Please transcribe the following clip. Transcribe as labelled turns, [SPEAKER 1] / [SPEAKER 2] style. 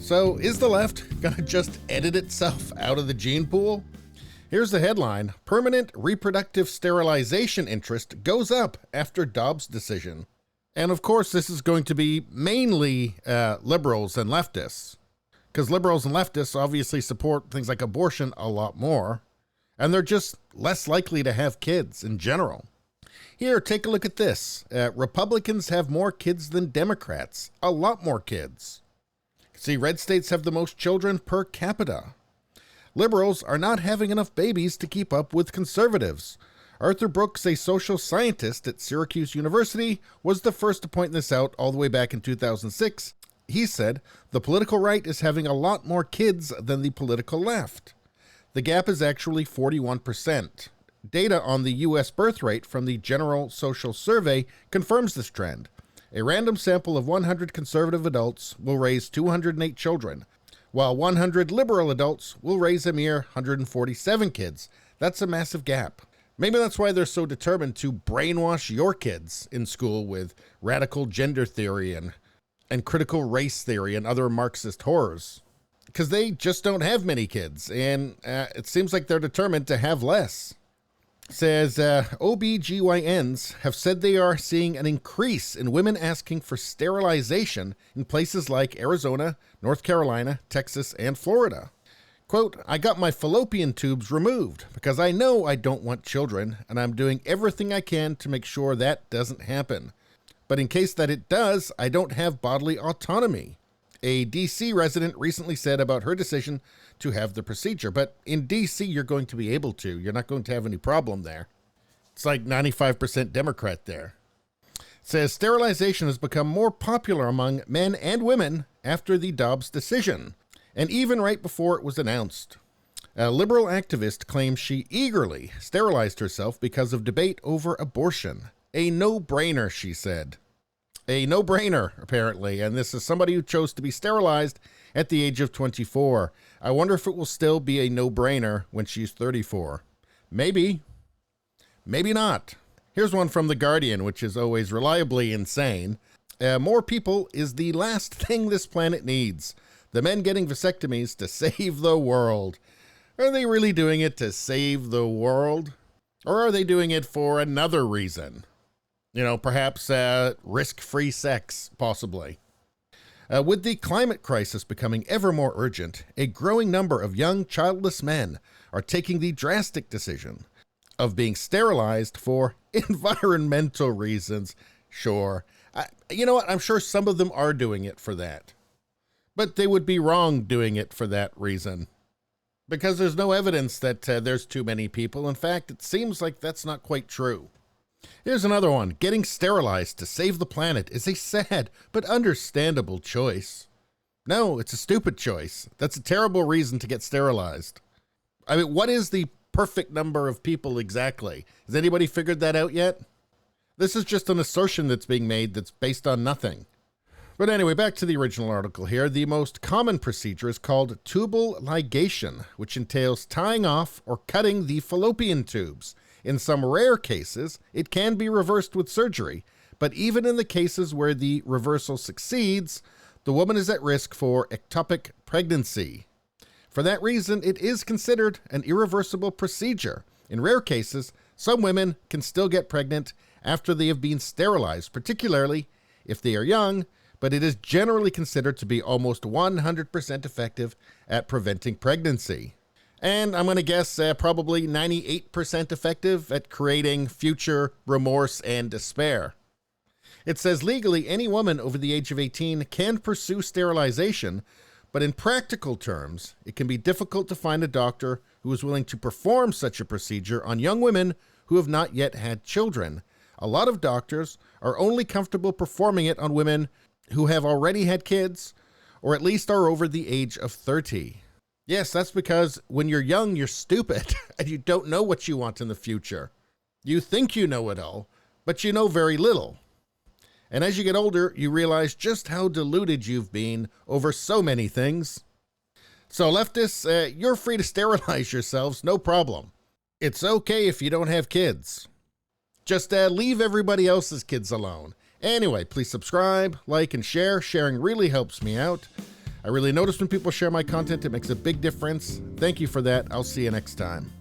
[SPEAKER 1] So is the left gonna just edit itself out of the gene pool? Here's the headline: permanent reproductive sterilization interest goes up after Dobbs decision. And of course, this is going to be mainly liberals and leftists, because liberals and leftists obviously support things like abortion a lot more, and they're just less likely to have kids in general. Here, take a look at this. Republicans have more kids than Democrats, a lot more kids. See, red states have the most children per capita. Liberals are not having enough babies to keep up with conservatives. Arthur Brooks, a social scientist at Syracuse University, was the first to point this out all the way back in 2006. He said, the political right is having a lot more kids than the political left. The gap is actually 41%. Data on the U.S. birth rate from the General Social Survey confirms this trend. A random sample of 100 conservative adults will raise 208 children, while 100 liberal adults will raise a mere 147 kids. That's a massive gap. Maybe that's why they're so determined to brainwash your kids in school with radical gender theory and critical race theory and other Marxist horrors. Because they just don't have many kids, and it seems like they're determined to have less. Says OBGYNs have said they are seeing an increase in women asking for sterilization in places like Arizona, North Carolina, Texas, and Florida. Quote, I got my fallopian tubes removed because I know I don't want children, and I'm doing everything I can to make sure that doesn't happen. But in case that it does, I don't have bodily autonomy. A D.C. resident recently said about her decision to have the procedure, but in D.C. you're going to be able to. You're not going to have any problem there. It's like 95% Democrat there. It says sterilization has become more popular among men and women after the Dobbs decision, and even right before it was announced. A liberal activist claims she eagerly sterilized herself because of debate over abortion. A no-brainer, she said. A no-brainer, apparently, and this is somebody who chose to be sterilized at the age of 24. I wonder if it will still be a no-brainer when she's 34. Maybe. Maybe not. Here's one from The Guardian, which is always reliably insane. More people is the last thing this planet needs. The men getting vasectomies to save the world. Are they really doing it to save the world? Or are they doing it for another reason? You know, perhaps risk-free sex, possibly. With the climate crisis becoming ever more urgent, a growing number of young childless men are taking the drastic decision of being sterilized for environmental reasons. Sure. You know what? I'm sure some of them are doing it for that. But they would be wrong doing it for that reason. Because there's no evidence that there's too many people. In fact, it seems like that's not quite true. Here's another one. Getting sterilized to save the planet is a sad but understandable choice. No, it's a stupid choice. That's a terrible reason to get sterilized. I mean, what is the perfect number of people exactly? Has anybody figured that out yet? This is just an assertion that's being made that's based on nothing. But anyway, back to the original article here. The most common procedure is called tubal ligation, which entails tying off or cutting the fallopian tubes. In some rare cases, it can be reversed with surgery, but even in the cases where the reversal succeeds, the woman is at risk for ectopic pregnancy. For that reason, it is considered an irreversible procedure. In rare cases, some women can still get pregnant after they have been sterilized, particularly if they are young, but it is generally considered to be almost 100% effective at preventing pregnancy. And I'm going to guess probably 98% effective at creating future remorse and despair. It says legally any woman over the age of 18 can pursue sterilization, but in practical terms, it can be difficult to find a doctor who is willing to perform such a procedure on young women who have not yet had children. A lot of doctors are only comfortable performing it on women who have already had kids, or at least are over the age of 30. Yes, that's because when you're young, you're stupid, and you don't know what you want in the future. You think you know it all, but you know very little. And as you get older, you realize just how deluded you've been over so many things. So leftists, you're free to sterilize yourselves, no problem. It's okay if you don't have kids. Just leave everybody else's kids alone. Anyway, please subscribe, like, and share. Sharing really helps me out. I really notice when people share my content. It makes a big difference. Thank you for that. I'll see you next time.